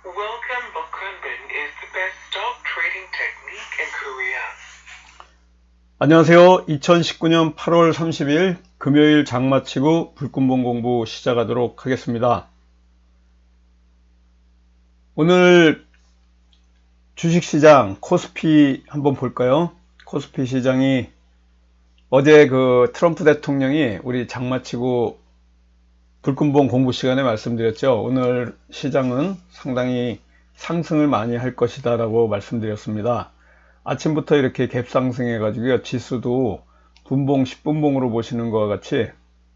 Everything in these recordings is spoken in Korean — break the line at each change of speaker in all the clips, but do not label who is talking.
Welcome Bokkunbin is the best stock trading technique in Korea.
안녕하세요. 2019년 8월 30일 금요일 장 마치고 불금봉 공부 시작하도록 하겠습니다. 오늘 주식시장 코스피 한번 볼까요? 코스피 시장이 어제 트럼프 대통령이 우리 장 마치고 불금봉 공부 시간에 말씀드렸죠. 오늘 시장은 상당히 상승을 많이 할 것이다 라고 말씀드렸습니다. 아침부터 이렇게 갭상승해 가지고요, 지수도 분봉 10분봉으로 보시는 것과 같이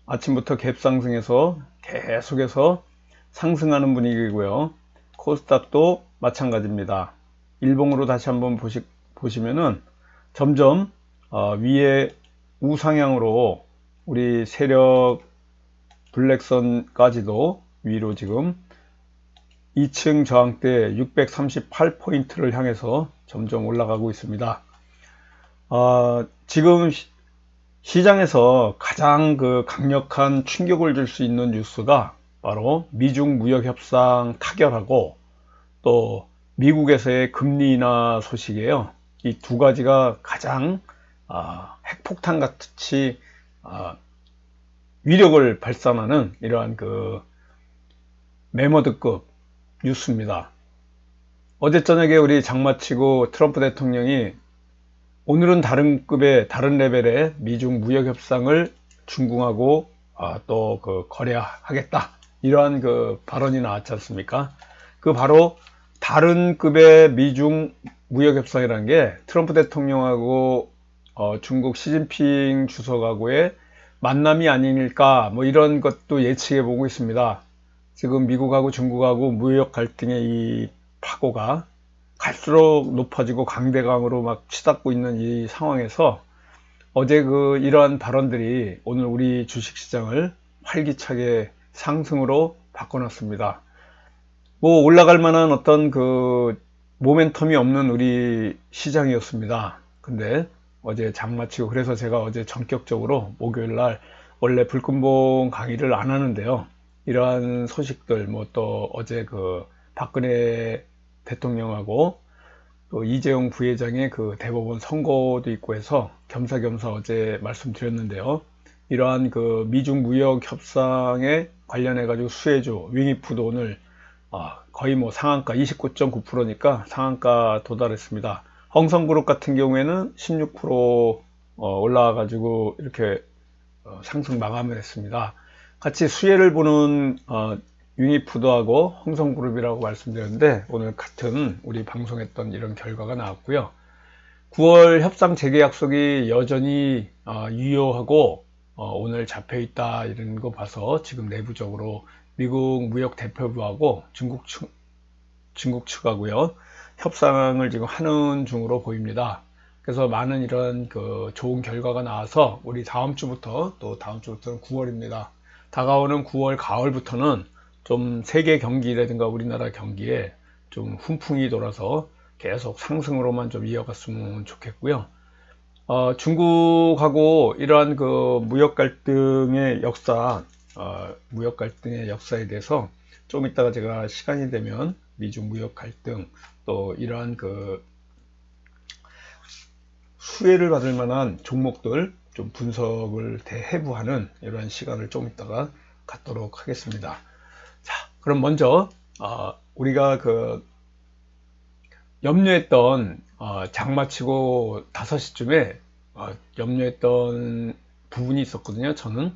아침부터 갭상승해서 계속해서 상승하는 분위기고요. 코스닥도 마찬가지입니다. 일봉으로 다시 한번 보시면은 점점 위에 우상향으로 우리 세력 블랙선까지도 위로 지금 2층 저항대 638포인트를 향해서 점점 올라가고 있습니다. 지금 시장에서 가장 강력한 충격을 줄 수 있는 뉴스가 바로 미중 무역 협상 타결하고 또 미국에서의 금리 인하 소식이에요. 이 두 가지가 가장 핵폭탄 같이 위력을 발산하는 이러한 매머드급 뉴스입니다. 어제 저녁에 우리 장마치고 트럼프 대통령이 오늘은 다른 급의 다른 레벨의 미중 무역 협상을 중공하고 또 거래하겠다, 이러한 발언이 나왔지 않습니까? 바로 다른 급의 미중 무역 협상이라는 게 트럼프 대통령하고 중국 시진핑 주석하고의 만남이 아닐까, 뭐 이런 것도 예측해 보고 있습니다. 지금 미국하고 중국하고 무역 갈등의 이 파고가 갈수록 높아지고 강대강으로 막 치닫고 있는 이 상황에서 어제 이러한 발언들이 오늘 우리 주식시장을 활기차게 상승으로 바꿔놨습니다. 뭐 올라갈 만한 어떤 모멘텀이 없는 우리 시장이었습니다. 근데 어제 장 마치고, 그래서 제가 어제 전격적으로 목요일날 원래 불금봉 강의를 안 하는데요, 이러한 소식들, 뭐 또 어제 박근혜 대통령하고 또 이재용 부회장의 대법원 선고도 있고 해서 겸사겸사 어제 말씀드렸는데요. 이러한 미중 무역 협상에 관련해 가지고 수혜주 윙이프도 오늘 거의 뭐 상한가 29.9%니까 상한가 도달했습니다. 홍성그룹 같은 경우에는 16% 올라와 가지고 이렇게 상승 마감을 했습니다. 같이 수혜를 보는 유니푸드하고 홍성그룹이라고 말씀드렸는데, 오늘 같은 우리 방송했던 이런 결과가 나왔고요. 9월 협상 재계약속이 여전히 유효하고 오늘 잡혀있다, 이런 거 봐서 지금 내부적으로 미국 무역 대표부하고 중국 측하고요, 협상을 지금 하는 중으로 보입니다. 그래서 많은 이런 좋은 결과가 나와서 우리 다음 주부터, 또 다음 주부터는 9월입니다. 다가오는 9월 가을부터는 좀 세계 경기라든가 우리나라 경기에 좀 훈풍이 돌아서 계속 상승으로만 좀 이어갔으면 좋겠고요. 중국하고 이러한 무역 갈등의 역사에 대해서 좀 이따가 제가 시간이 되면 미중 무역 갈등, 또 이러한 수혜를 받을 만한 종목들 좀 분석을 대해부하는 이러한 시간을 좀 이따가 갖도록 하겠습니다. 자, 그럼 먼저 우리가 염려했던 장 마치고 5시쯤에 염려했던 부분이 있었거든요. 저는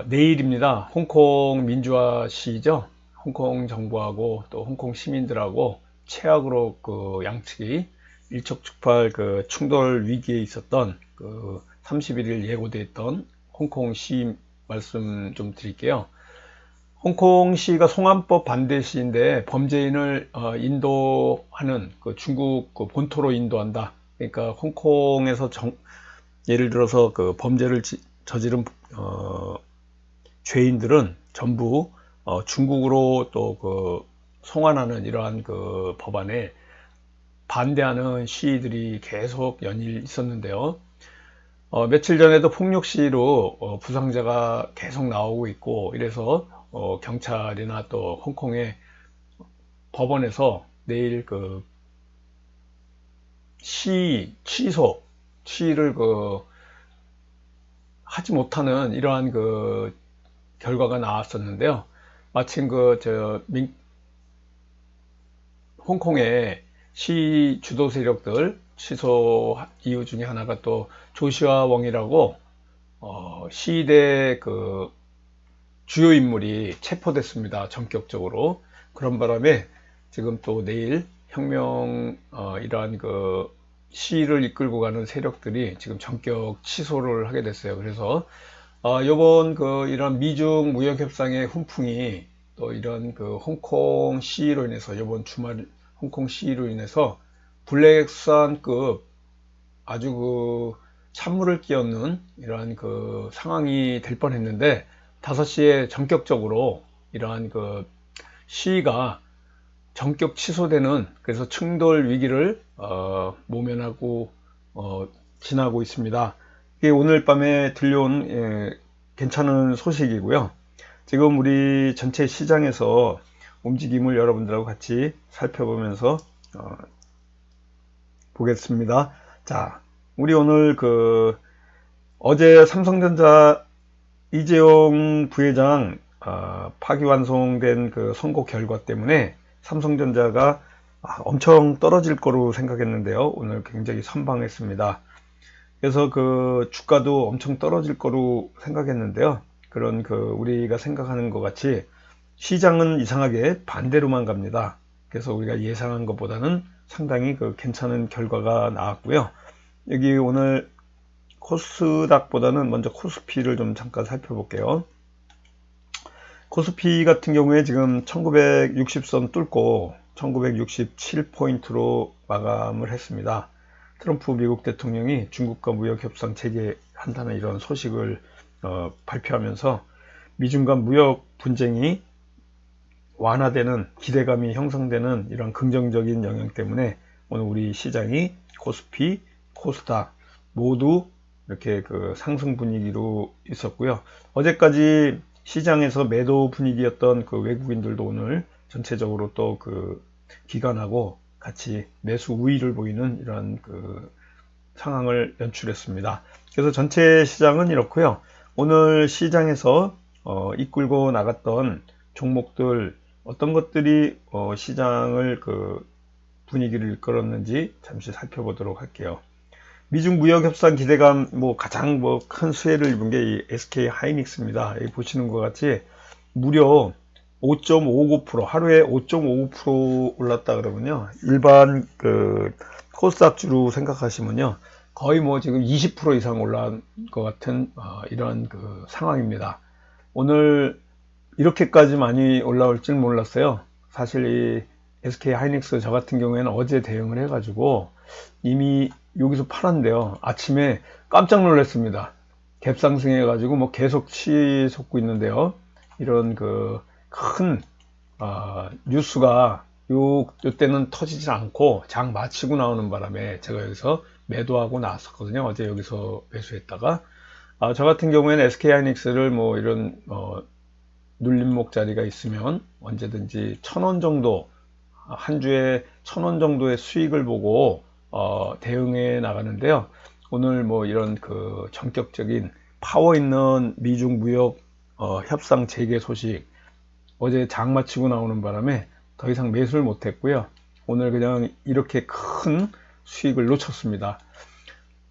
내일입니다. 홍콩 민주화 시죠. 홍콩 정부하고 또 홍콩 시민들하고 최악으로 양측이 일촉즉발 충돌 위기에 있었던 31일 예고돼 있던 홍콩시 말씀 좀 드릴게요. 홍콩시가 송환법 반대 시인데 범죄인을 인도하는 중국 본토로 인도한다. 그러니까 홍콩에서 예를 들어서 범죄를 저지른 죄인들은 전부 중국으로 또 송환하는 이러한 법안에 반대하는 시위들이 계속 연일 있었는데요. 며칠 전에도 폭력 시위로 부상자가 계속 나오고 있고, 이래서 경찰이나 또 홍콩의 법원에서 내일 그 취를 하지 못하는 이러한 결과가 나왔었는데요. 마침 홍콩의 시 주도 세력들 취소 이유 중에 하나가 또 조시아 웡이라고 시대 주요 인물이 체포됐습니다. 전격적으로. 그런 바람에 지금 또 내일 혁명 이러한 시를 이끌고 가는 세력들이 지금 전격 취소를 하게 됐어요. 그래서 요번 이런 미중 무역 협상의 훈풍이 또 이런 홍콩 시위로 인해서 요번 주말 홍콩 시위로 인해서 블랙스완급 아주 찬물을 끼얹는 이러한 상황이 될 뻔했는데 5시에 전격적으로 이러한 시위가 전격 취소되는, 그래서 충돌 위기를 모면하고 지나고 있습니다. 이게 오늘 밤에 들려온 괜찮은 소식이고요. 지금 우리 전체 시장에서 움직임을 여러분들하고 같이 살펴보면서 보겠습니다. 자, 우리 오늘 어제 삼성전자 이재용 부회장 파기환송된 선고 결과 때문에 삼성전자가 엄청 떨어질 거로 생각했는데요. 오늘 굉장히 선방했습니다. 그래서 주가도 엄청 떨어질 거로 생각했는데요. 그런 우리가 생각하는 것 같이 시장은 이상하게 반대로만 갑니다. 그래서 우리가 예상한 것보다는 상당히 괜찮은 결과가 나왔고요. 여기 오늘 코스닥보다는 먼저 코스피를 좀 잠깐 살펴볼게요. 코스피 같은 경우에 지금 1960선 뚫고 1967포인트로 마감을 했습니다. 트럼프 미국 대통령이 중국과 무역 협상 재개한다는 이런 소식을 발표하면서 미중 간 무역 분쟁이 완화되는 기대감이 형성되는 이런 긍정적인 영향 때문에 오늘 우리 시장이 코스피, 코스닥 모두 이렇게 상승 분위기로 있었고요. 어제까지 시장에서 매도 분위기였던 외국인들도 오늘 전체적으로 또 기관하고 같이 매수 우위를 보이는 이런 상황을 연출했습니다. 그래서 전체 시장은 이렇고요. 오늘 시장에서 이끌고 나갔던 종목들 어떤 것들이 시장을 분위기를 이끌었는지 잠시 살펴보도록 할게요. 미중 무역 협상 기대감 가장 큰 수혜를 입은 게 이 SK 하이닉스입니다. 여기 보시는 것 같이 무려 5.59% 하루에 5.59% 올랐다 그러면요. 일반 코스닥주로 생각하시면요. 거의 지금 20% 이상 올라간 것 같은 이런 상황입니다. 오늘 이렇게까지 많이 올라올 줄 몰랐어요. 사실 이 SK 하이닉스 저 같은 경우에는 어제 대응을 해가지고 이미 여기서 팔았는데요. 아침에 깜짝 놀랐습니다. 갭상승 해가지고 계속 치솟고 있는데요. 이런 큰 뉴스가 요때는 터지지 않고 장 마치고 나오는 바람에 제가 여기서 매도하고 나왔었거든요. 어제 여기서 매수했다가 저 같은 경우에는 SK 하이닉스를 이런 눌림목 자리가 있으면 언제든지 1,000원 정도 한 주에 1,000원 정도의 수익을 보고 대응해 나가는데요. 오늘 이런 전격적인 파워 있는 미중 무역 협상 재개 소식 어제 장 마치고 나오는 바람에 더 이상 매수를 못했고요. 오늘 그냥 이렇게 큰 수익을 놓쳤습니다.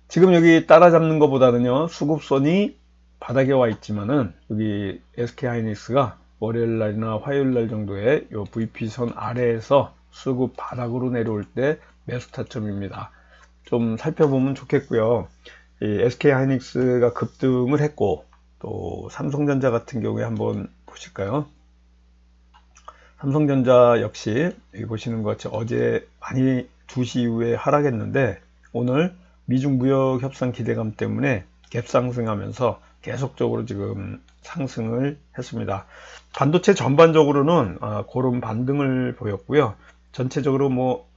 지금 여기 따라잡는 것보다는요. 수급선이 바닥에 와 있지만은 여기 SK 하이닉스가 월요일 날이나 화요일 날 정도에 요 VP선 아래에서 수급 바닥으로 내려올 때 매수 타점입니다. 좀 살펴보면 좋겠고요. 이 SK 하이닉스가 급등을 했고 또 삼성전자 같은 경우에 한번 보실까요? 삼성전자 역시 여기 보시는 것 같이 어제 많이 2시 이후에 하락했는데 오늘 미중 무역 협상 기대감 때문에 갭 상승하면서 계속적으로 지금 상승을 했습니다. 반도체 전반적으로는 그런 반등을 보였고요. 전체적으로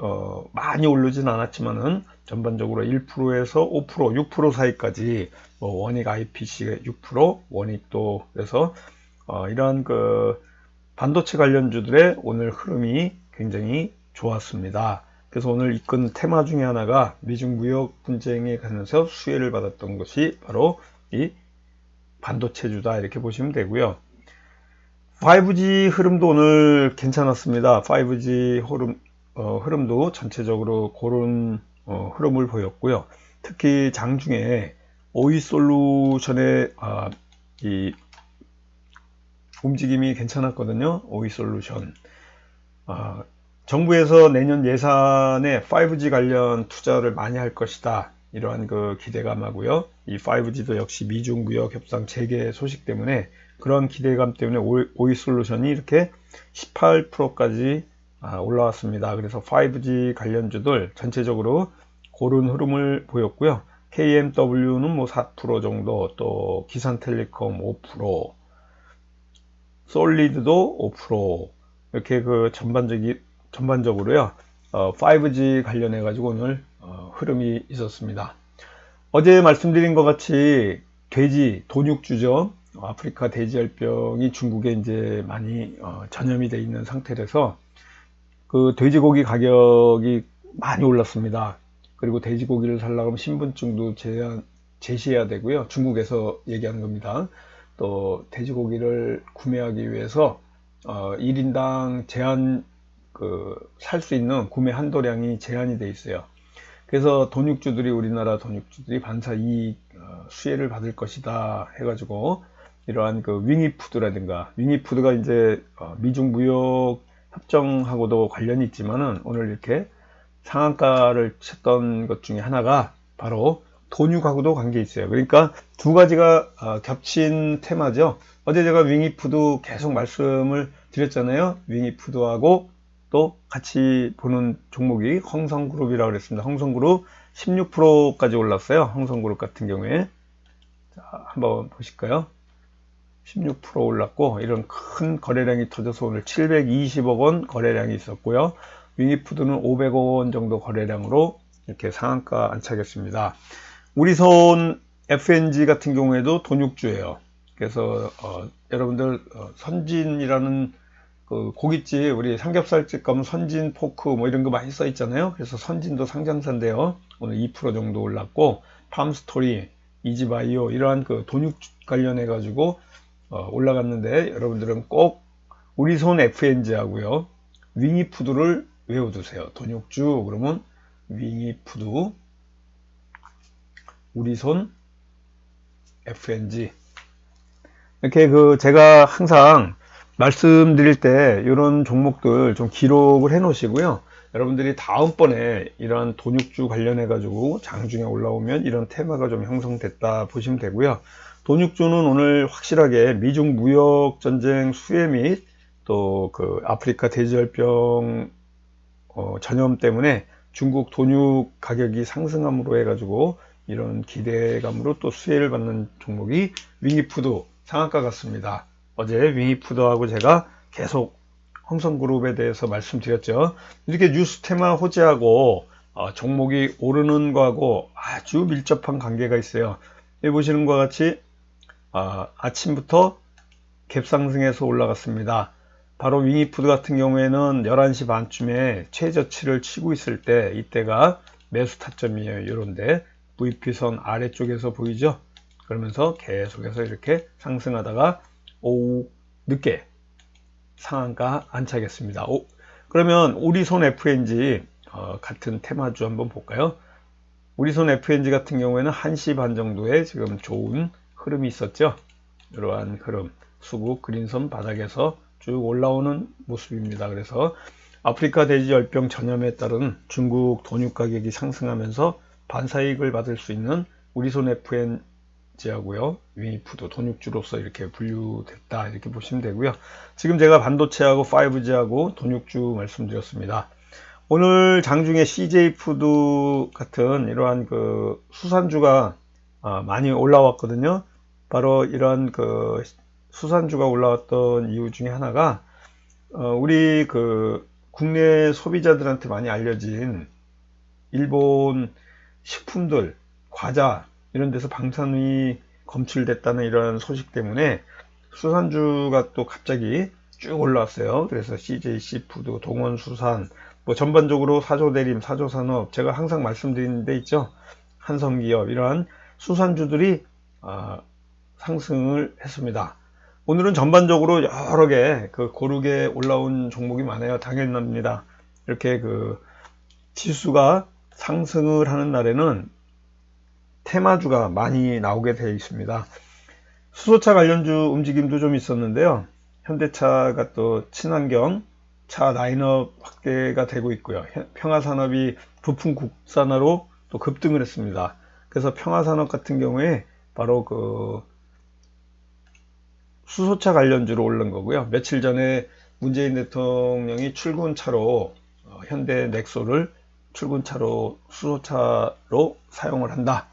많이 오르진 않았지만은 전반적으로 1%에서 5%, 6% 사이까지 원익 IPC가 6%, 원익도 그래서 이러한 반도체 관련주들의 오늘 흐름이 굉장히 좋았습니다. 그래서 오늘 이끈 테마 중에 하나가 미중 무역 분쟁에 관해서 수혜를 받았던 것이 바로 이 반도체주다, 이렇게 보시면 되고요. 5G 흐름도 오늘 괜찮았습니다. 5G 흐름도 전체적으로 그런 흐름을 보였고요. 특히 장중에 OE솔루션의 이 움직임이 괜찮았거든요. OE솔루션. 정부에서 내년 예산에 5G 관련 투자를 많이 할 것이다, 이러한 그 기대감하고요. 이 5G도 역시 미중 무역 협상 재개 소식 때문에 그런 기대감 때문에 OE솔루션이 이렇게 18%까지 올라왔습니다. 그래서 5G 관련주들 전체적으로 고른 흐름을 보였고요. KMW는 뭐 4% 정도, 또 기산텔레콤 5%, 솔리드도 5%, 이렇게 그 전반적으로요 5G 관련해 가지고 오늘 흐름이 있었습니다. 어제 말씀드린 것 같이 돼지 돈육주죠. 아프리카 돼지열병이 중국에 이제 많이 전염이 되어 있는 상태라서 그 돼지고기 가격이 많이 올랐습니다. 그리고 돼지고기를 살려면 신분증도 제시해야 되고요. 중국에서 얘기하는 겁니다. 또 돼지고기를 구매하기 위해서 1인당 제한 살 수 있는 구매 한도량이 제한이 되어 있어요. 그래서 우리나라 돈육주들이 반사 이익 수혜를 받을 것이다 해가지고 이러한 그 윙이푸드가 이제 미중 무역 협정하고도 관련이 있지만은 오늘 이렇게 상한가를 쳤던 것 중에 하나가 바로 돈육하고도 관계 있어요. 그러니까 두 가지가 겹친 테마죠. 어제 제가 윙이푸드 계속 말씀을 드렸잖아요. 윙이푸드하고 또 같이 보는 종목이 홍성그룹이라고 그랬습니다. 홍성그룹 16%까지 올랐어요. 홍성그룹 같은 경우에. 자, 한번 보실까요? 16% 올랐고, 이런 큰 거래량이 터져서 오늘 720억 원 거래량이 있었고요. 윙이푸드는 500억 원 정도 거래량으로 이렇게 상한가 안착했습니다. 우리손 FNG 같은 경우에도 돈육주예요. 그래서 여러분들 선진이라는 그 고깃집, 우리 삼겹살집 가면 선진 포크 뭐 이런 거 많이 써 있잖아요. 그래서 선진도 상장사인데요. 오늘 2% 정도 올랐고, 팜스토리, 이지바이오 이러한 그 돈육 관련해 가지고 올라갔는데, 여러분들은 꼭 우리손 FNG 하고요, 윙이푸드를 외워두세요. 돈육주 그러면 윙이푸드, 우리손 FNG. 이렇게 제가 항상 말씀드릴 때 이런 종목들 좀 기록을 해 놓으시고요. 여러분들이 다음번에 이런 돈육주 관련해 가지고 장중에 올라오면 이런 테마가 좀 형성됐다 보시면 되고요. 돈육주는 오늘 확실하게 미중 무역 전쟁 수혜 및 또 그 아프리카 돼지열병 전염 때문에 중국 돈육 가격이 상승함으로 해 가지고 이런 기대감으로 또 수혜를 받는 종목이 윙이푸드 상한가 같습니다. 어제 윙이푸드하고 제가 계속 홍성그룹에 대해서 말씀드렸죠. 이렇게 뉴스 테마 호재하고 종목이 오르는 거하고 아주 밀접한 관계가 있어요. 여기 보시는 것과 같이 아침부터 갭상승해서 올라갔습니다. 바로 윙이푸드 같은 경우에는 11시 반쯤에 최저치를 치고 있을 때, 이때가 매수 타점이에요. 이런데 VP선 아래쪽에서 보이죠? 그러면서 계속해서 이렇게 상승하다가 오후 늦게 상한가 안착했습니다. 그러면 우리손 FNG 같은 테마주 한번 볼까요? 우리손 FNG 같은 경우에는 1시 반 정도에 지금 좋은 흐름이 있었죠. 이러한 흐름, 수급 그린선 바닥에서 쭉 올라오는 모습입니다. 그래서 아프리카 돼지열병 전염에 따른 중국 돈육 가격이 상승하면서 반사이익을 받을 수 있는 우리손 FNG하고요, 윙이푸드 돈육주로서 이렇게 분류됐다, 이렇게 보시면 되고요. 지금 제가 반도체하고 5G하고 돈육주 말씀드렸습니다. 오늘 장중에 CJ푸드 같은 이러한 그 수산주가 많이 올라왔거든요. 바로 이러한 그 수산주가 올라왔던 이유 중에 하나가 우리 그 국내 소비자들한테 많이 알려진 일본 식품들, 과자 이런 데서 방사능이 검출됐다는 이런 소식 때문에 수산주가 또 갑자기 쭉 올라왔어요. 그래서 CJ 시푸드, 동원수산, 뭐 전반적으로 사조대림, 사조산업, 제가 항상 말씀드리는 데 있죠. 한성기업, 이러한 수산주들이 상승을 했습니다. 오늘은 전반적으로 여러 개 고르게 올라온 종목이 많아요. 당연합니다. 이렇게 지수가 상승을 하는 날에는 테마주가 많이 나오게 되어 있습니다. 수소차 관련주 움직임도 좀 있었는데요. 현대차가 또 친환경 차 라인업 확대가 되고 있고요. 평화산업이 부품 국산화로 또 급등을 했습니다. 그래서 평화산업 같은 경우에 바로 수소차 관련주로 오른 거고요. 며칠 전에 문재인 대통령이 출근차로 현대 넥소를 출근차로 수소차로 사용을 한다,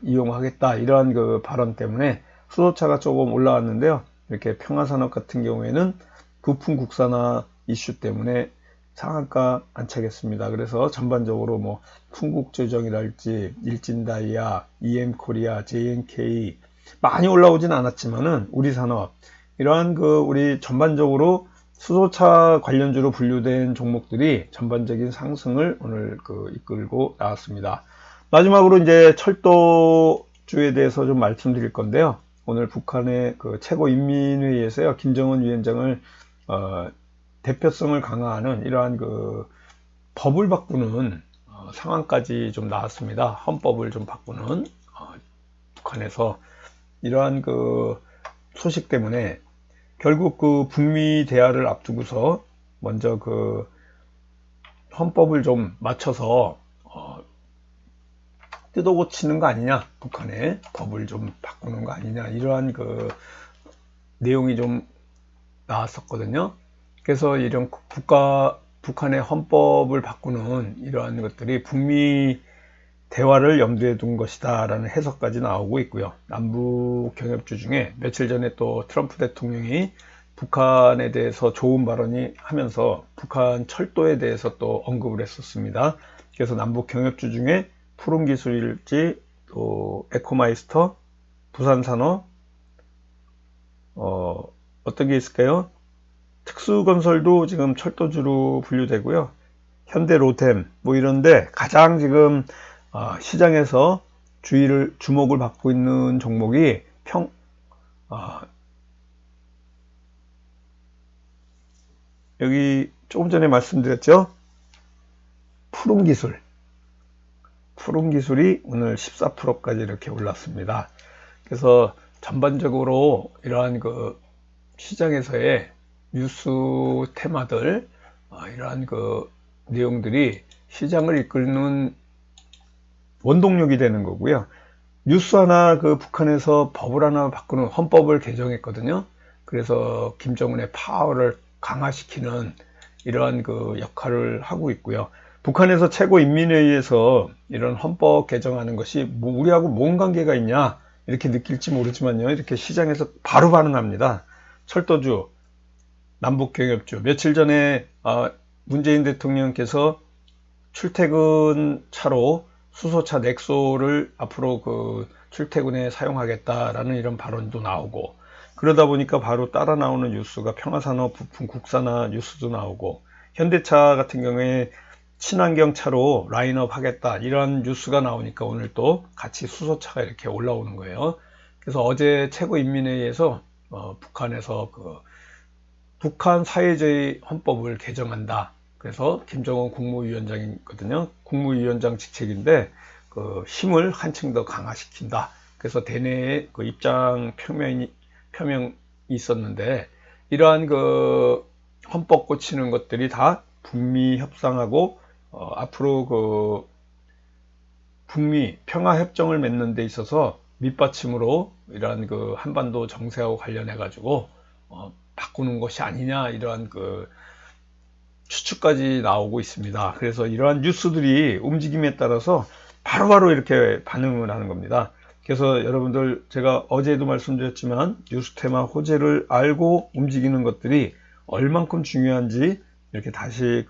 이용하겠다, 이러한 발언 때문에 수소차가 조금 올라왔는데요. 이렇게 평화산업 같은 경우에는 부품 국산화 이슈 때문에 상한가 안착했습니다. 그래서 전반적으로 뭐 풍국조정이랄지 일진다이아, EM코리아, JNK 많이 올라오진 않았지만은 우리산업, 이러한 우리 전반적으로 수소차 관련주로 분류된 종목들이 전반적인 상승을 오늘 이끌고 나왔습니다. 마지막으로 이제 철도주에 대해서 좀 말씀드릴 건데요. 오늘 북한의 최고인민회의에서요, 김정은 위원장을 대표성을 강화하는 이러한 법을 바꾸는 상황까지 좀 나왔습니다. 헌법을 좀 바꾸는 북한에서 이러한 소식 때문에 결국 북미 대화를 앞두고서 먼저 헌법을 좀 맞춰서 뜯어고치는 거 아니냐, 북한의 법을 좀 바꾸는 거 아니냐, 이러한 내용이 좀 나왔었거든요. 그래서 이런 북한의 헌법을 바꾸는 이러한 것들이 북미 대화를 염두에 둔 것이다 라는 해석까지 나오고 있고요. 남북 경협주 중에 며칠 전에 또 트럼프 대통령이 북한에 대해서 좋은 발언이 하면서 북한 철도에 대해서 또 언급을 했었습니다. 그래서 남북 경협주 중에 푸른기술일지, 또 에코마이스터, 부산산업, 어떤 게 있을까요? 특수건설도 지금 철도주로 분류되고요. 현대로템 뭐 이런데 가장 지금 시장에서 주목을 받고 있는 종목이 여기 조금 전에 말씀드렸죠. 푸른기술이 오늘 14%까지 이렇게 올랐습니다. 그래서 전반적으로 이러한 시장에서의 뉴스 테마들, 이러한 내용들이 시장을 이끄는 원동력이 되는 거고요. 뉴스 하나, 북한에서 법을 하나 바꾸는, 헌법을 개정했거든요. 그래서 김정은의 파워를 강화시키는 이러한 역할을 하고 있고요. 북한에서 최고인민회의에서 이런 헌법 개정하는 것이 우리하고 뭔 관계가 있냐 이렇게 느낄지 모르지만요, 이렇게 시장에서 바로 반응합니다. 철도주, 남북경협주, 며칠 전에 문재인 대통령께서 출퇴근 차로 수소차 넥소를 앞으로 출퇴근에 사용하겠다라는 이런 발언도 나오고, 그러다 보니까 바로 따라 나오는 뉴스가 평화산업 부품 국산화 뉴스도 나오고, 현대차 같은 경우에 친환경 차로 라인업 하겠다, 이런 뉴스가 나오니까 오늘 또 같이 수소차가 이렇게 올라오는 거예요. 그래서 어제 최고인민회의에서 북한에서 북한 사회주의 헌법을 개정한다. 그래서 김정은 국무위원장이거든요. 국무위원장 직책인데 힘을 한층 더 강화시킨다. 그래서 대내에 입장 표명이 있었는데, 이러한 헌법 고치는 것들이 다 북미 협상하고 앞으로 북미 평화협정을 맺는 데 있어서 밑받침으로 이러한 한반도 정세하고 관련해 가지고 바꾸는 것이 아니냐, 이러한 추측까지 나오고 있습니다. 그래서 이러한 뉴스들이 움직임에 따라서 바로바로 이렇게 반응을 하는 겁니다. 그래서 여러분들, 제가 어제도 말씀드렸지만 뉴스 테마 호재를 알고 움직이는 것들이 얼만큼 중요한지 이렇게 다시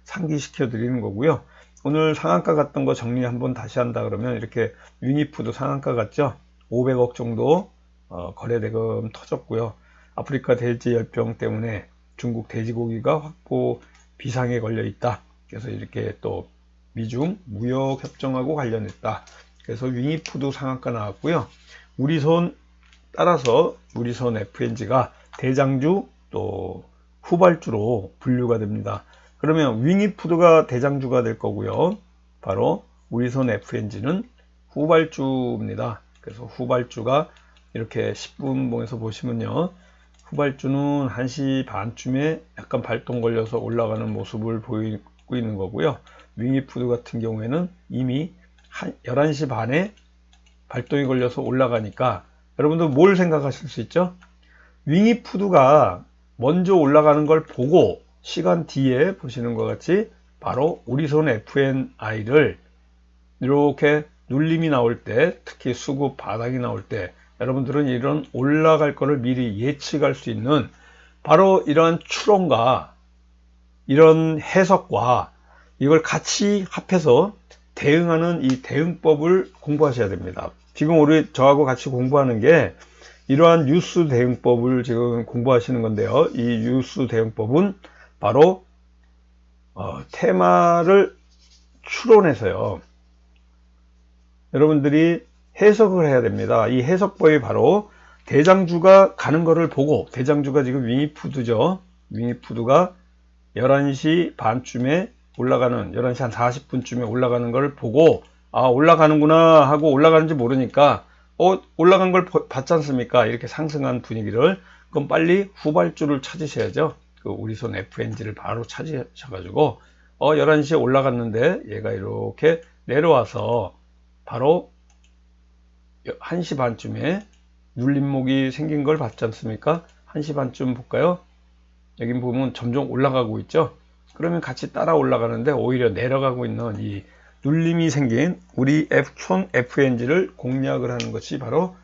상기시켜 드리는 거고요. 오늘 상한가 갔던 거 정리 한번 다시 한다 그러면, 이렇게 유니프도 상한가 갔죠. 500억 정도 거래대금 터졌고요. 아프리카 돼지열병 때문에 중국 돼지고기가 확보 비상에 걸려 있다. 그래서 이렇게 또 미중 무역협정하고 관련했다. 그래서 윙이푸드 상한가 나왔고요. 따라서 우리손 FNG가 대장주 또 후발주로 분류가 됩니다. 그러면 윙이푸드가 대장주가 될 거고요. 바로 우리손 FNG는 후발주입니다. 그래서 후발주가 이렇게 10분봉에서 보시면요. 후발주는 1시 반쯤에 약간 발동 걸려서 올라가는 모습을 보이고 있는 거고요. 윙이푸드 같은 경우에는 이미 11시 반에 발동이 걸려서 올라가니까 여러분들 뭘 생각하실 수 있죠? 윙이푸드가 먼저 올라가는 걸 보고 시간 뒤에 보시는 것 같이 바로 우리손 FNI를 이렇게 눌림이 나올 때, 특히 수급 바닥이 나올 때 여러분들은 이런 올라갈 거를 미리 예측할 수 있는 바로 이러한 추론과 이런 해석과 이걸 같이 합해서 대응하는 이 대응법을 공부하셔야 됩니다. 지금 우리 저하고 같이 공부하는 게 이러한 뉴스 대응법을 지금 공부하시는 건데요. 이 뉴스 대응법은 바로 테마를 추론해서요. 여러분들이 해석을 해야 됩니다. 이 해석법이 바로 대장주가 가는 거를 보고, 대장주가 지금 윙이푸드죠. 윙이푸드가 11시 반쯤에 올라가는, 11시 한 40분쯤에 올라가는 걸 보고, 아, 올라가는구나 하고 올라가는지 모르니까, 올라간 걸 봤지 않습니까? 이렇게 상승한 분위기를. 그럼 빨리 후발주를 찾으셔야죠. 그 우리손 FNG를 바로 찾으셔가지고, 11시에 올라갔는데, 얘가 이렇게 내려와서, 바로 1시 반쯤에 눌림목이 생긴 걸 봤지 않습니까? 1시 반쯤 볼까요? 여기 보면 점점 올라가고 있죠? 그러면 같이 따라 올라가는데 오히려 내려가고 있는 이 눌림이 생긴 우리 촌 FNG를 공략을 하는 것이 바로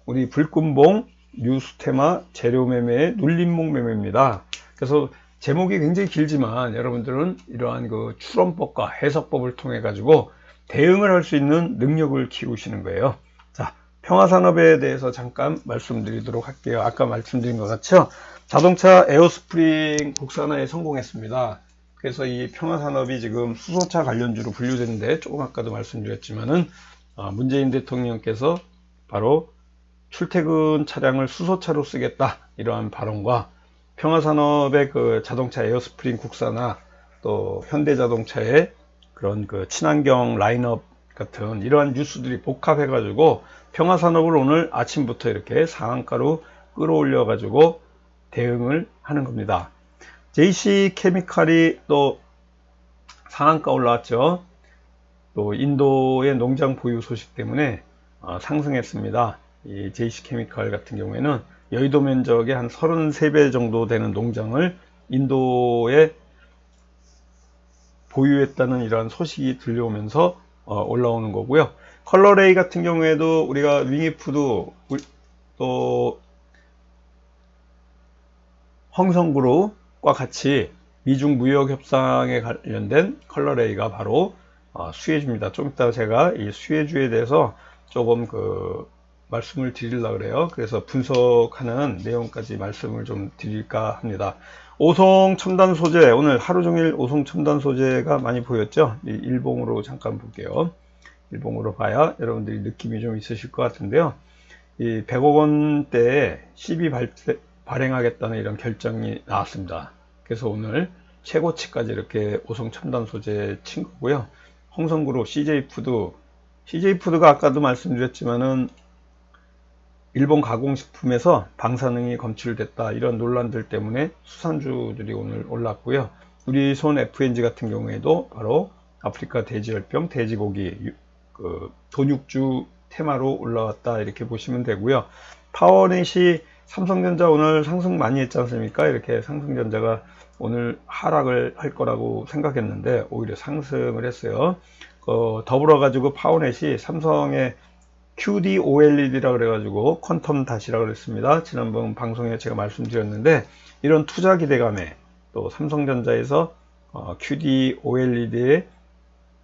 우리 불금봉 뉴스테마 재료 매매의 눌림목 매매입니다. 그래서 제목이 굉장히 길지만 여러분들은 이러한 그 추론법과 해석법을 통해 가지고 대응을 할 수 있는 능력을 키우시는 거예요. 자, 평화산업에 대해서 잠깐 말씀드리도록 할게요. 아까 말씀드린 것 같죠? 자동차 에어스프링 국산화에 성공했습니다. 그래서 이 평화산업이 지금 수소차 관련주로 분류되는데, 조금 아까도 말씀드렸지만은 문재인 대통령께서 바로 출퇴근 차량을 수소차로 쓰겠다, 이러한 발언과 평화산업의 그 자동차 에어스프링 국산화, 또 현대자동차의 그런 그 친환경 라인업 같은 이러한 뉴스들이 복합해 가지고 평화산업을 오늘 아침부터 이렇게 상한가로 끌어올려 가지고 대응을 하는 겁니다. JC케미칼이 또 상한가 올라왔죠. 또 인도의 농장 보유 소식 때문에 상승했습니다. 이 JC케미칼 같은 경우에는 여의도 면적의 한 33배 정도 되는 농장을 인도에 보유했다는 이러한 소식이 들려오면서 올라오는 거고요. 컬러레이 같은 경우에도 우리가 윙이푸드, 또 홍성그룹과 같이 미중 무역 협상에 관련된 컬러레이가 바로 수혜주입니다. 좀 이따 제가 이 수혜주에 대해서 조금 말씀을 드리려고 그래요. 그래서 분석하는 내용까지 말씀을 좀 드릴까 합니다. 오송 첨단 소재, 오늘 하루 종일 오송 첨단 소재가 많이 보였죠. 이 일봉으로 잠깐 볼게요. 일봉으로 봐야 여러분들이 느낌이 좀 있으실 것 같은데요. 이 100억 원대에 12 발행하겠다는 이런 결정이 나왔습니다. 그래서 오늘 최고치까지 이렇게 오송 첨단 소재 친 거고요. 홍성그룹, CJ푸드가 아까도 말씀드렸지만은 일본 가공식품에서 방사능이 검출됐다, 이런 논란들 때문에 수산주들이 오늘 올랐고요. 우리 손 FNG 같은 경우에도 바로 아프리카 돼지열병, 돼지고기, 돈육주 테마로 올라왔다, 이렇게 보시면 되고요. 파워넷이 삼성전자 오늘 상승 많이 했지 않습니까? 이렇게 삼성전자가 오늘 하락을 할 거라고 생각했는데 오히려 상승을 했어요. 더불어 가지고 파워넷이 삼성의 QD-OLED라 그래가지고 퀀텀 닷이라 그랬습니다. 지난번 방송에 제가 말씀드렸는데, 이런 투자 기대감에 또 삼성전자에서 QD-OLED에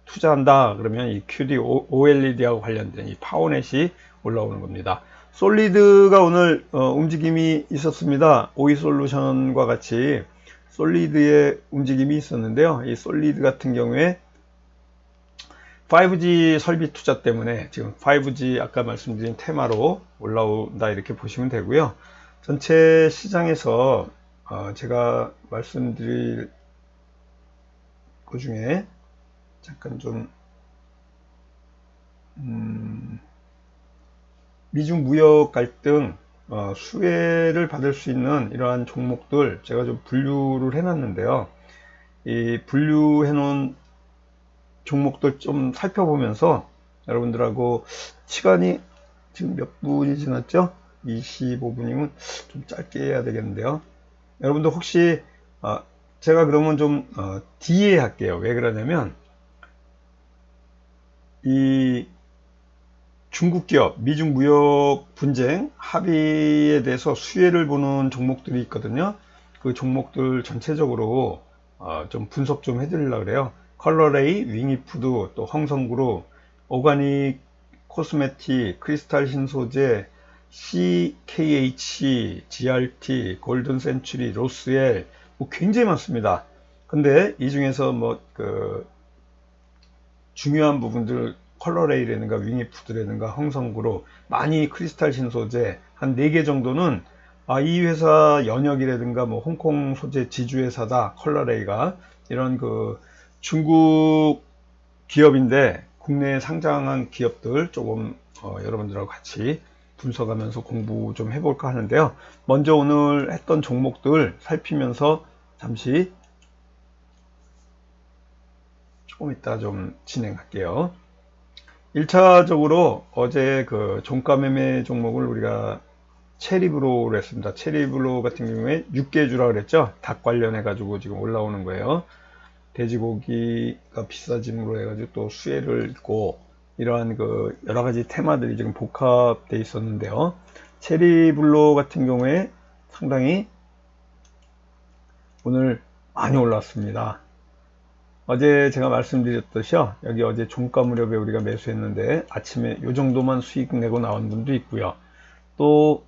투자한다 그러면 이 QD-OLED하고 관련된 이 파워넷이 올라오는 겁니다. 솔리드가 오늘 움직임이 있었습니다. 오이솔루션과 같이 솔리드의 움직임이 있었는데요. 이 솔리드 같은 경우에 5G 설비 투자 때문에 지금 5G 아까 말씀드린 테마로 올라온다 이렇게 보시면 되고요. 전체 시장에서 제가 말씀드릴 그 중에 잠깐 좀 미중 무역 갈등 수혜를 받을 수 있는 이러한 종목들 제가 좀 분류를 해놨는데요. 이 분류해 놓은 종목들 좀 살펴보면서 여러분들하고 시간이 지금 몇 분이 지났죠? 25분이면 좀 짧게 해야 되겠는데요. 여러분들 혹시 제가 그러면 좀 뒤에 할게요. 왜 그러냐면 이 중국 기업 미중 무역 분쟁 합의에 대해서 수혜를 보는 종목들이 있거든요. 그 종목들 전체적으로 좀 분석 좀 해드리려고 그래요. 컬러레이, 윙이푸드, 또 홍성그룹, 오가닉 코스메틱, 크리스탈 신소재, CKH, GRT, 골든 센츄리, 로스웰 뭐 굉장히 많습니다. 근데 이 중에서 뭐 중요한 부분들 컬러레이라든가 윙이푸드라든가 홍성그룹 많이 크리스탈 신소재 한 4개 정도는 이 회사 연역이라든가 뭐 홍콩 소재 지주회사다 컬러레이가 이런 중국 기업인데 국내에 상장한 기업들 조금 여러분들하고 같이 분석하면서 공부 좀 해볼까 하는데요. 먼저 오늘 했던 종목들 살피면서 잠시 조금 이따 좀 진행할게요. 1차적으로 어제 종가 매매 종목을 우리가 체리블로우로 했습니다. 체리블로우 같은 경우에 육개주라 그랬죠. 닭 관련해 가지고 지금 올라오는 거예요. 돼지고기가 비싸짐으로 해가지고 또 수혜를 있고 이러한 여러 가지 테마들이 지금 복합되어 있었는데요. 체리블로우 같은 경우에 상당히 오늘 많이 올랐습니다. 어제 제가 말씀드렸듯이요. 여기 어제 종가 무렵에 우리가 매수했는데 아침에 이 정도만 수익 내고 나온 분도 있고요. 또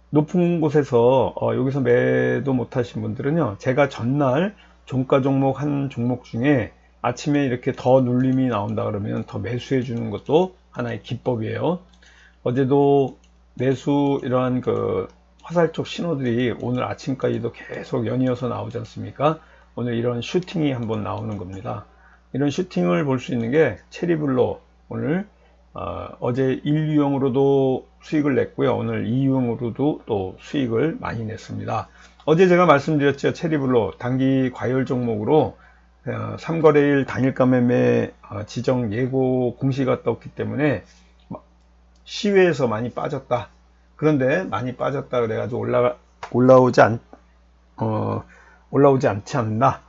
높은 곳에서 여기서 매도 못하신 분들은요. 제가 전날 종가 종목 한 종목 중에 아침에 이렇게 더 눌림이 나온다 그러면 더 매수해 주는 것도 하나의 기법이에요. 어제도 매수 이러한 화살촉 신호들이 오늘 아침까지도 계속 연이어서 나오지 않습니까? 오늘 이런 슈팅이 한번 나오는 겁니다. 이런 슈팅을 볼 수 있는 게 체리블로 오늘 어제 1유형으로도 수익을 냈고요. 오늘 2유형으로도 또 수익을 많이 냈습니다. 어제 제가 말씀드렸죠. 체리블로 단기 과열 종목으로 3거래일 단일가 매매 지정 예고 공시가 떴기 때문에 시외에서 많이 빠졌다. 그런데 많이 빠졌다 그래가지고 올라오지 않지 않나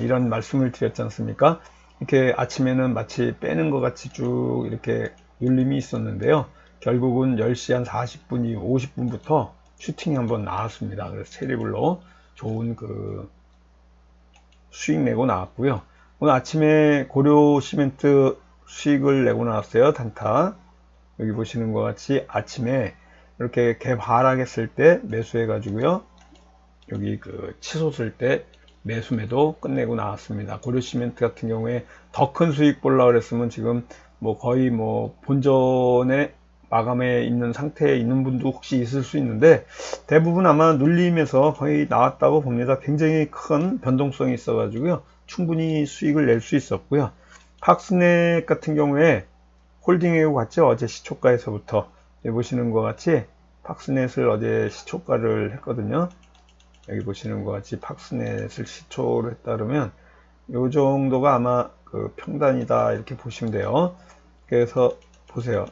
이런 말씀을 드렸지 않습니까? 이렇게 아침에는 마치 빼는 것 같이 쭉 이렇게 눌림이 있었는데요. 결국은 10시 한 40분 이후 50분부터 슈팅이 한번 나왔습니다. 그래서 체리블로 좋은 수익 내고 나왔고요. 오늘 아침에 고려 시멘트 수익을 내고 나왔어요. 단타. 여기 보시는 것 같이 아침에 이렇게 갭 하락했을 때 매수해 가지고요. 여기 치솟을 때 매수매도 끝내고 나왔습니다. 고려 시멘트 같은 경우에 더 큰 수익 보려고 그랬으면 지금 거의 본전에 마감해 있는 상태에 있는 분도 혹시 있을 수 있는데 대부분 아마 눌림에서 거의 나왔다고 봅니다. 굉장히 큰 변동성이 있어 가지고요. 충분히 수익을 낼 수 있었고요. 팍스넷 같은 경우에 홀딩해고 갔죠. 어제 시초가에서부터 보시는 것 같이 팍스넷을 어제 시초가를 했거든요. 여기 보시는 것 같이 팍스넷을 시초로 했다 그러면 요 정도가 아마 평단이다 이렇게 보시면 돼요. 그래서 보세요.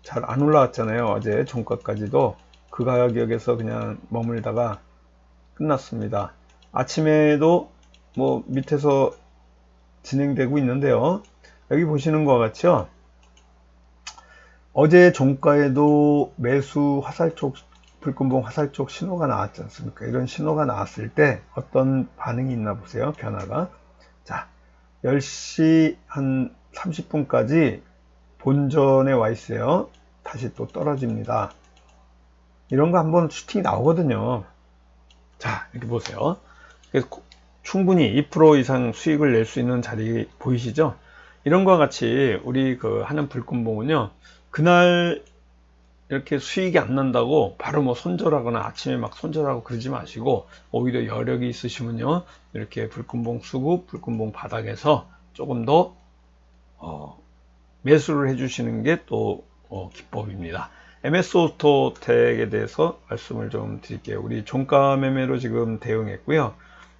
잘 안 올라왔잖아요. 어제 종가까지도 그 가격에서 그냥 머물다가 끝났습니다. 아침에도 밑에서 진행되고 있는데요. 여기 보시는 것 같죠. 어제 종가에도 매수 화살촉 불금봉 화살촉 신호가 나왔지 않습니까? 이런 신호가 나왔을 때 어떤 반응이 있나 보세요. 변화가. 자, 10시 한 30분까지 본전에 와 있어요. 다시 또 떨어집니다. 이런 거 한번 슈팅이 나오거든요. 자, 이렇게 보세요. 그래서 충분히 2% 이상 수익을 낼 수 있는 자리 보이시죠? 이런 거와 같이 우리 그 하는 불금봉은요, 그날 이렇게 수익이 안 난다고 바로 뭐 손절하거나 아침에 막 손절하고 그러지 마시고, 오히려 여력이 있으시면요, 이렇게 불금봉 수급, 불금봉 바닥에서 조금 더 매수를 해주시는 게 또 기법입니다. MS 오토텍에 대해서 말씀을 좀 드릴게요. 우리 종가 매매로 지금 대응했고요.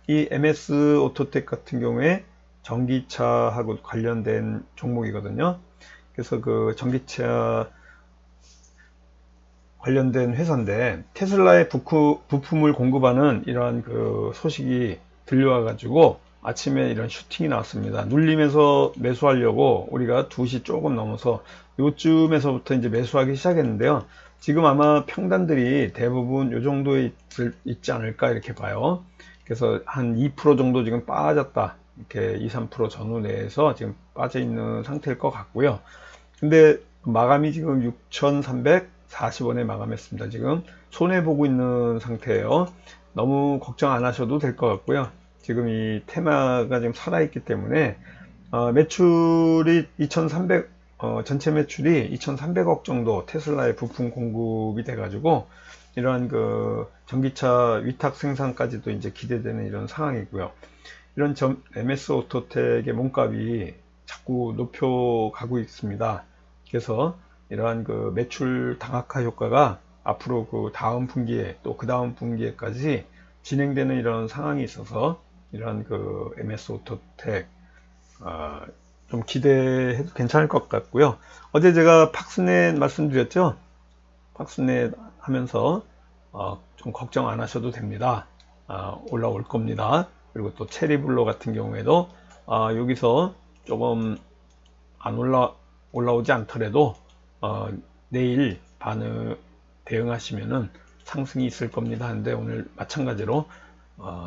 이 MS 오토텍 같은 경우에 전기차하고 관련된 종목이거든요. 그래서 그 전기차 관련된 회사인데, 테슬라의 부품을 공급하는 이러한 그 소식이 들려와 가지고 아침에 이런 슈팅이 나왔습니다. 눌림에서 매수하려고 우리가 2시 조금 넘어서 요쯤에서부터 이제 매수하기 시작했는데요. 지금 아마 평단들이 대부분 요 정도에 있지 않을까 이렇게 봐요. 그래서 한 2% 정도 지금 빠졌다, 이렇게 2~3% 전후 내에서 지금 빠져 있는 상태일 것 같고요. 근데 마감이 지금 6,340원에 마감했습니다. 지금 손해보고 있는 상태예요. 너무 걱정 안 하셔도 될 것 같고요. 지금 이 테마가 지금 살아있기 때문에 매출이 2,300, 전체 매출이 2,300억 정도 테슬라의 부품 공급이 돼가지고 이러한 그 전기차 위탁 생산까지도 이제 기대되는 이런 상황이고요. 이런 MS 오토텍의 몸값이 자꾸 높여가고 있습니다. 그래서 이러한 그 매출 당학화 효과가 앞으로 그 다음 분기에 또 그 다음 분기에까지 진행되는 이런 상황이 있어서 이러한 그 MS 오토텍 좀 기대해도 괜찮을 것 같고요. 어제 제가 팍스넷 말씀드렸죠. 팍스넷 하면서 좀 걱정 안 하셔도 됩니다. 올라올 겁니다. 그리고 또 체리블로 같은 경우에도 여기서 조금 안 올라오지 않더라도 내일 대응하시면은 상승이 있을 겁니다 하는데, 오늘 마찬가지로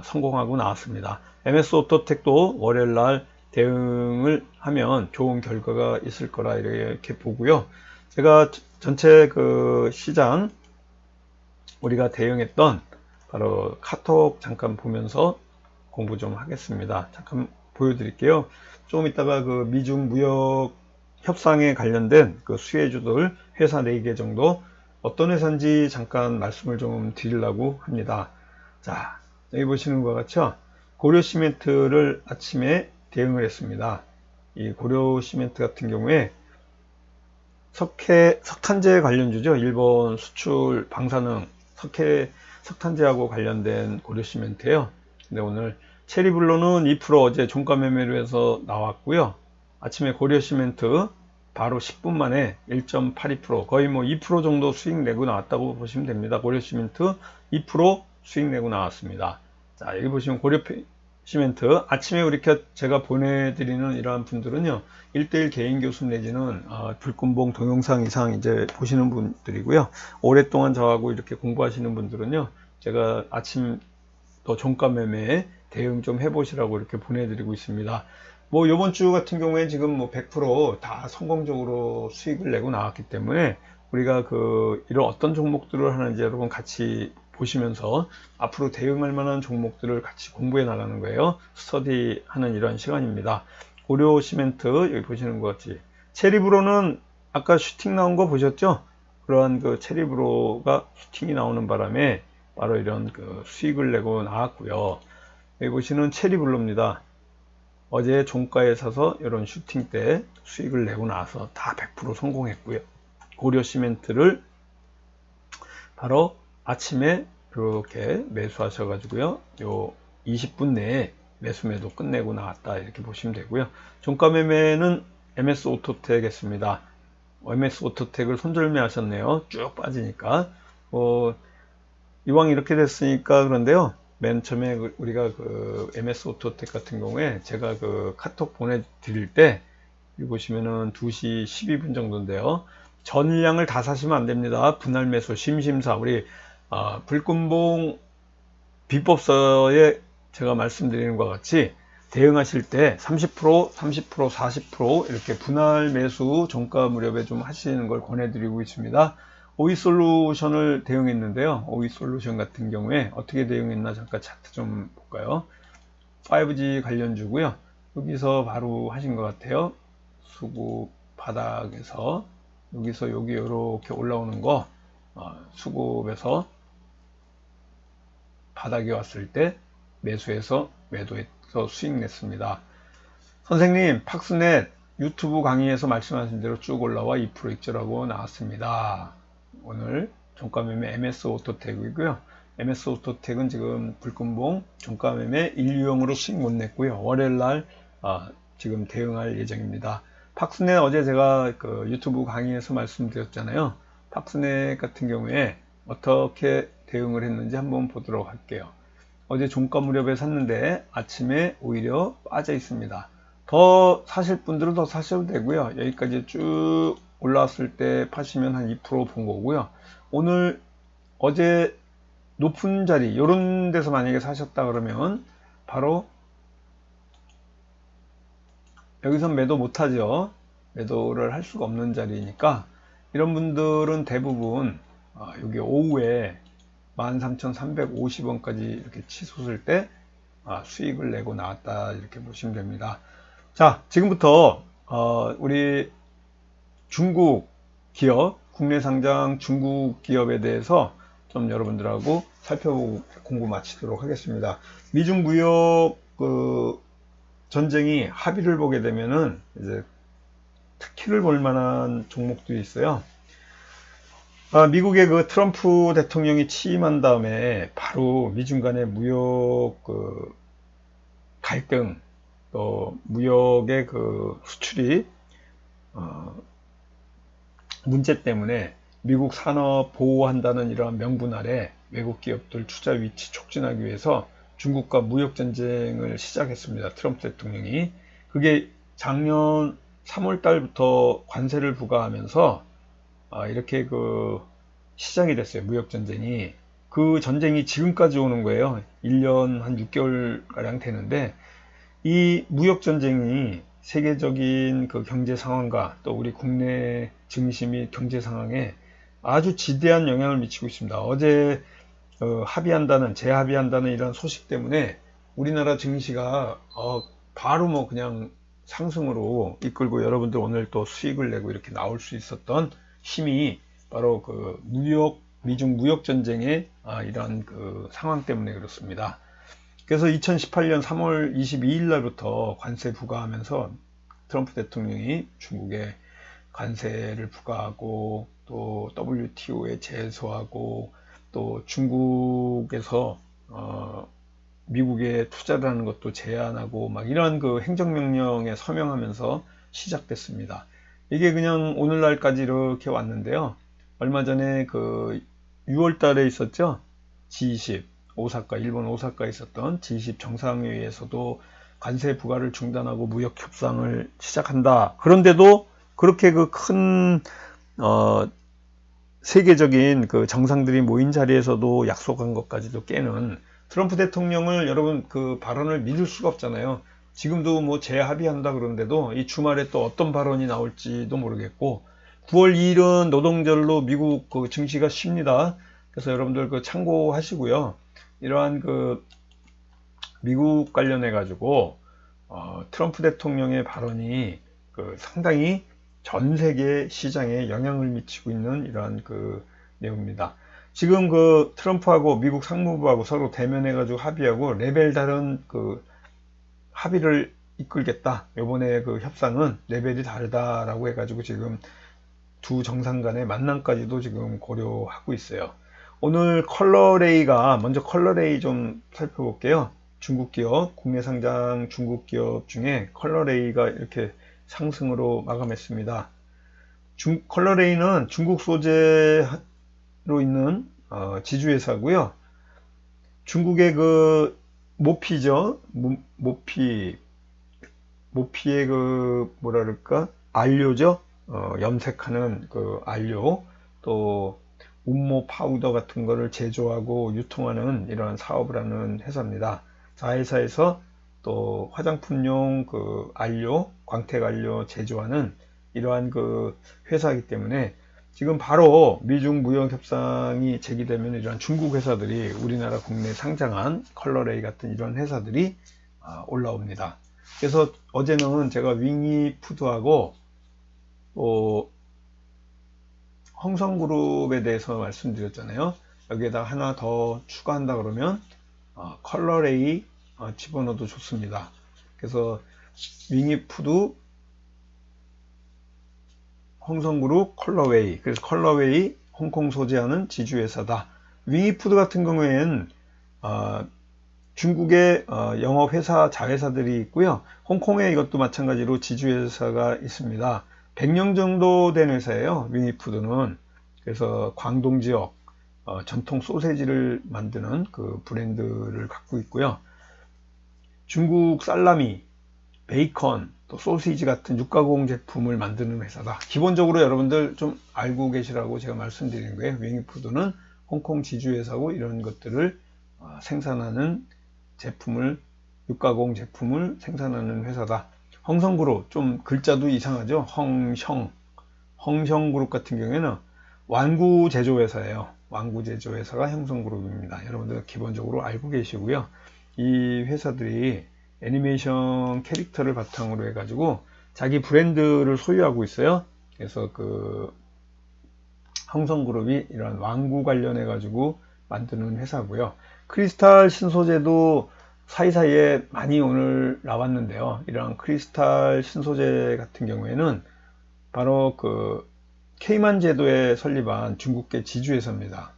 성공하고 나왔습니다. MS 오토텍도 월요일날 대응을 하면 좋은 결과가 있을 거라 이렇게 보고요. 제가 전체 그 시장 우리가 대응했던 바로 카톡 잠깐 보면서 공부 좀 하겠습니다. 잠깐 보여드릴게요. 조금 이따가 그 미중 무역 협상에 관련된 그 수혜주들 회사 4개 정도 어떤 회사인지 잠깐 말씀을 좀 드리려고 합니다. 자, 여기 보시는 것 같죠? 고려시멘트를 아침에 대응을 했습니다. 이 고려시멘트 같은 경우에 석탄재 관련주죠. 일본 수출 방사능 석탄재하고 관련된 고려시멘트예요. 근데 오늘 체리블로는 2% 어제 종가 매매로 해서 나왔고요. 아침에 고려시멘트 바로 10분 만에 1.82%, 거의 뭐 2% 정도 수익 내고 나왔다고 보시면 됩니다. 고려시멘트 2% 수익 내고 나왔습니다. 자, 여기 보시면 고려시멘트 아침에 이렇게 제가 보내드리는 이러한 분들은요, 1대1 개인 교습 내지는 불금봉 동영상 이상 이제 보시는 분들이고요. 오랫동안 저하고 이렇게 공부하시는 분들은요, 제가 아침 또 종가 매매에 대응 좀 해보시라고 이렇게 보내드리고 있습니다. 뭐 요번 주 같은 경우에 지금 뭐 100% 성공적으로 수익을 내고 나왔기 때문에 우리가 그 이런 어떤 종목들을 하는지 여러분 같이 보시면서 앞으로 대응할 만한 종목들을 같이 공부해 나가는 거예요. 스터디 하는 이런 시간입니다. 고려 시멘트 여기 보시는 것 같이 체리브로는 아까 슈팅 나온 거 보셨죠? 그러한 그 체리브로가 슈팅이 나오는 바람에 바로 이런 그 수익을 내고 나왔고요. 여기 보시는 체리블로입니다. 어제 종가에 사서 이런 슈팅 때 수익을 내고 나서 다 100% 성공했고요. 고려 시멘트를 바로 아침에 이렇게 매수하셔가지고요. 요 20분 내에 매수매도 끝내고 나왔다 이렇게 보시면 되고요. 종가 매매는 MS 오토텍 했습니다. MS 오토텍을 손절매 하셨네요. 쭉 빠지니까. 이왕 이렇게 됐으니까 그런데요. 맨 처음에 우리가 그 MS 오토텍 같은 경우에 제가 그 카톡 보내드릴 때 여기 보시면은 2시 12분 정도인데요. 전량을 다 사시면 안 됩니다. 분할 매수 심심사 우리 불금봉 비법서에 제가 말씀드리는 것 같이 대응하실 때 30%, 30%, 40% 이렇게 분할 매수 종가 무렵에 좀 하시는 걸 권해드리고 있습니다. 오이솔루션을 대응했는데요. 오이솔루션 같은 경우에 어떻게 대응했나 잠깐 차트 좀 볼까요? 5G 관련주고요. 여기서 바로 하신 것 같아요. 수급 바닥에서 여기서 여기 이렇게 올라오는 거 수급에서 바닥에 왔을 때 매수해서 매도해서 수익 냈습니다. 선생님, 팍스넷 유튜브 강의에서 말씀하신 대로 쭉 올라와 2% 익절하고 나왔습니다. 오늘 종가매매 MS 오토텍이고요. MS 오토텍은 지금 불금봉 종가매매 일유형으로 수익 못 냈고요. 월요일날 지금 대응할 예정입니다. 팍스넷 어제 제가 그 유튜브 강의에서 말씀드렸잖아요. 팍스넷 같은 경우에 어떻게 대응을 했는지 한번 보도록 할게요. 어제 종가 무렵에 샀는데 아침에 오히려 빠져 있습니다. 더 사실 분들은 더 사셔도 되고요. 여기까지 쭉 올라왔을 때 파시면 한 2% 본 거고요. 오늘 어제 높은 자리 이런 데서 만약에 사셨다 그러면 바로 여기선 매도 못하죠. 매도를 할 수가 없는 자리니까 이런 분들은 대부분 여기 오후에 13,350원까지 이렇게 치솟을 때 수익을 내고 나왔다 이렇게 보시면 됩니다. 자, 지금부터 우리 중국 기업, 국내 상장 중국 기업에 대해서 좀 여러분들하고 살펴보고 공부 마치도록 하겠습니다. 미중 무역 전쟁이 합의를 보게 되면은 이제 특히를 볼 만한 종목들이 있어요. 미국의 그 트럼프 대통령이 취임한 다음에 바로 미중 간의 무역 갈등, 또 무역의 수출이 문제 때문에 미국 산업 보호한다는 이러한 명분 아래 외국 기업들 투자 위치 촉진하기 위해서 중국과 무역 전쟁을 시작했습니다. 트럼프 대통령이. 그게 작년 3월 달부터 관세를 부과하면서 이렇게 시작이 됐어요. 무역 전쟁이. 그 전쟁이 지금까지 오는 거예요. 1년 한 6개월 가량 되는데 이 무역 전쟁이 세계적인 경제 상황과 또 우리 국내 증시 및 경제 상황에 아주 지대한 영향을 미치고 있습니다. 어제 재합의한다는 이런 소식 때문에 우리나라 증시가 바로 그냥 상승으로 이끌고 여러분들 오늘 또 수익을 내고 이렇게 나올 수 있었던 힘이 바로 미중 무역 전쟁의 이러한 상황 때문에 그렇습니다. 그래서 2018년 3월 22일 날부터 관세 부과하면서 트럼프 대통령이 중국에 관세를 부과하고 또 WTO에 제소하고 또 중국에서 미국에 투자를 하는 것도 제한하고 막 이러한 행정명령에 서명하면서 시작됐습니다. 이게 그냥 오늘날까지 이렇게 왔는데요. 얼마 전에 6월 달에 있었죠. G20 일본 오사카에 있었던 G20 정상회의에서도 관세 부과를 중단하고 무역 협상을 시작한다. 그런데도 그렇게 큰 세계적인 정상들이 모인 자리에서도 약속한 것까지도 깨는 트럼프 대통령을 여러분 발언을 믿을 수가 없잖아요. 지금도 재합의한다 그러는데도 이 주말에 또 어떤 발언이 나올지도 모르겠고 9월 2일은 노동절로 미국 증시가 쉽니다. 그래서 여러분들 참고하시고요. 이러한 미국 관련해 가지고 트럼프 대통령의 발언이 상당히 전 세계 시장에 영향을 미치고 있는 이러한 내용입니다. 지금 트럼프하고 미국 상무부하고 서로 대면해 가지고 합의하고 레벨 다른 합의를 이끌겠다. 이번에 협상은 레벨이 다르다라고 해가지고 지금 두 정상 간의 만남까지도 지금 고려하고 있어요. 오늘 먼저 컬러레이 좀 살펴볼게요. 중국 기업, 국내 상장 중국 기업 중에 컬러레이가 이렇게 상승으로 마감했습니다. 컬러레이는 중국 소재로 있는 지주회사고요. 중국의 모피죠. 모피의 뭐라 그럴까? 안료죠. 염색하는 안료, 또 운모 파우더 같은 거를 제조하고 유통하는 이러한 사업을 하는 회사입니다. 자회사에서 또 화장품용 그 안료, 광택 안료 제조하는 이러한 그 회사이기 때문에 지금 바로 미중 무역 협상이 제기되면 이러한 중국 회사들이 우리나라 국내에 상장한 컬러레이 같은 이런 회사들이 올라옵니다. 그래서 어제는 제가 윙이푸드하고 홍성그룹에 대해서 말씀드렸잖아요. 여기에다 하나 더 추가한다 그러면 컬러레이 집어넣어도 좋습니다. 그래서 윙이푸드, 홍성그룹, 컬러웨이. 그래서 컬러웨이 홍콩 소재하는 지주회사다. 윙이푸드 같은 경우에는 중국의 영업회사 자회사들이 있고요. 홍콩에 이것도 마찬가지로 지주회사가 있습니다. 100년 정도 된 회사예요. 윙이푸드는. 그래서 광동 지역 전통 소세지를 만드는 그 브랜드를 갖고 있고요. 중국 살라미, 베이컨, 또 소시지 같은 육가공 제품을 만드는 회사다. 기본적으로 여러분들 좀 알고 계시라고 제가 말씀드리는 거예요. 윙이푸드는 홍콩 지주회사고 이런 것들을 생산하는 제품을, 육가공 제품을 생산하는 회사다. 홍성그룹, 좀 글자도 이상하죠. 홍성그룹 같은 경우에는 완구 제조회사예요. 완구 제조회사가 홍성그룹입니다. 여러분들 기본적으로 알고 계시고요. 이 회사들이 애니메이션 캐릭터를 바탕으로 해가지고 자기 브랜드를 소유하고 있어요. 그래서 그 홍성그룹이 이런 완구 관련해 가지고 만드는 회사고요. 크리스탈 신소재도 사이사이에 많이 오늘 나왔는데요. 이런 크리스탈 신소재 같은 경우에는 바로 그 케이만 제도에 설립한 중국계 지주회사입니다.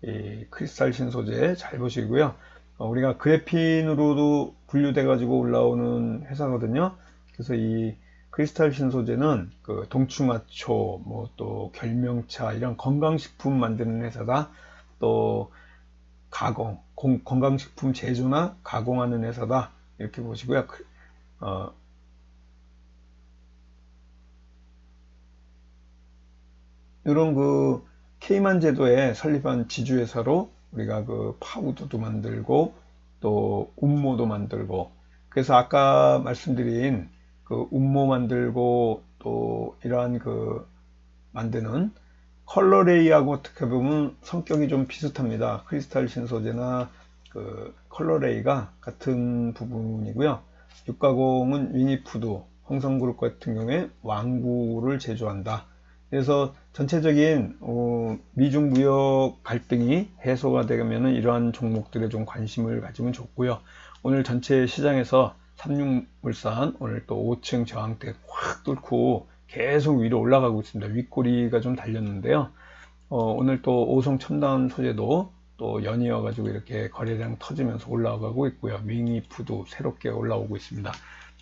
이 크리스탈 신소재 잘 보시고요. 우리가 그래핀으로도 분류돼 가지고 올라오는 회사거든요. 그래서 이 크리스탈 신소재는 그 동충하초, 뭐 또 결명차 이런 건강식품 만드는 회사다. 또 건강식품 제조나 가공하는 회사다. 이렇게 보시고요. 이런 그 케이만 제도에 설립한 지주회사로 우리가 그 파우더도 만들고 또 운모도 만들고, 그래서 아까 말씀드린 그 운모 만들고 또 이러한 그 만드는 컬러레이하고 어떻게 보면 성격이 좀 비슷합니다. 크리스탈 신소재나 그 컬러레이가 같은 부분이고요. 육가공은 윙이푸드, 홍성그룹 같은 경우에 완구를 제조한다. 그래서 전체적인 미중 무역 갈등이 해소가 되면 이러한 종목들에 좀 관심을 가지면 좋고요. 오늘 전체 시장에서 삼육물산 오늘 또 5층 저항대 확 뚫고 계속 위로 올라가고 있습니다. 윗꼬리가 좀 달렸는데요. 오늘 또 오성 첨단 소재도 또 연이어 가지고 이렇게 거래량 터지면서 올라가고 있고요. 윙이푸드 새롭게 올라오고 있습니다.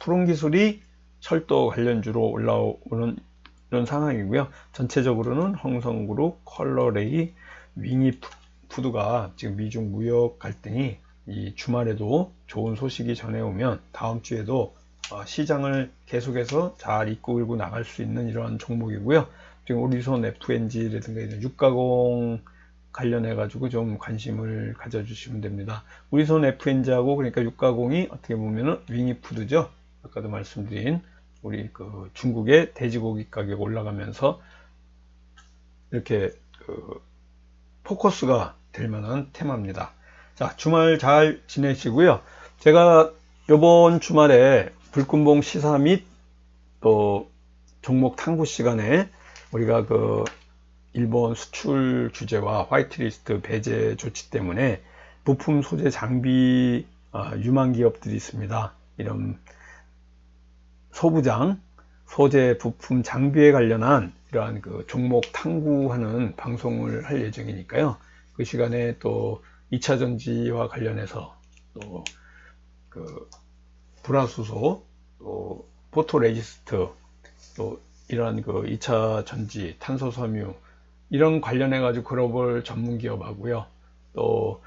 푸른기술이 철도 관련주로 올라오는 이런 상황이고요. 전체적으로는 홍성그룹, 컬러레이, 윙이푸드가 지금 미중 무역 갈등이 이 주말에도 좋은 소식이 전해오면 다음 주에도 시장을 계속해서 잘 이끌고 나갈 수 있는 이러한 종목이고요. 지금 우리손 FNG라든가 이런 육가공 관련해 가지고 좀 관심을 가져주시면 됩니다. 우리손 FNG하고 그러니까 육가공이 어떻게 보면은 윙이푸드죠. 아까도 말씀드린 우리 그 중국의 돼지고기 가격 올라가면서 이렇게 그 포커스가 될 만한 테마입니다. 자, 주말 잘 지내시고요. 제가 이번 주말에 불금봉 시사 및 또 종목 탐구 시간에 우리가 그 일본 수출 규제와 화이트리스트 배제 조치 때문에 부품 소재 장비 유망 기업들이 있습니다. 이런 소부장, 소재 부품 장비에 관련한 이러한 그 종목 탐구하는 방송을 할 예정이니까요. 그 시간에 또 2차 전지와 관련해서 또 그 불화수소, 또 포토레지스트, 또 이러한 그 2차 전지, 탄소 섬유 이런 관련해 가지고 글로벌 전문 기업하고요. 또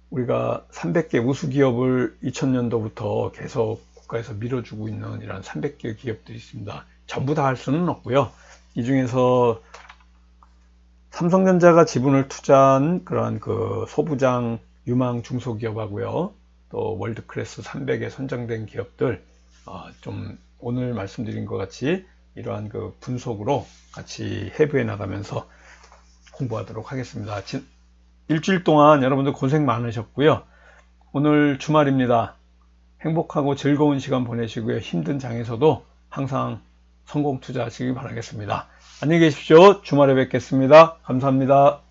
우리가 300개 우수 기업을 2000년도부터 계속 국가에서 밀어주고 있는 이런 300개 기업들이 있습니다. 전부 다 할 수는 없고요. 이 중에서 삼성전자가 지분을 투자한 그러한 그 소부장 유망 중소기업하고요. 또 월드클래스 300에 선정된 기업들 좀 오늘 말씀드린 것 같이 이러한 그 분석으로 같이 해부해 나가면서 공부하도록 하겠습니다. 일주일 동안 여러분들 고생 많으셨고요. 오늘 주말입니다. 행복하고 즐거운 시간 보내시고요. 힘든 장에서도 항상 성공 투자하시기 바라겠습니다. 안녕히 계십시오. 주말에 뵙겠습니다. 감사합니다.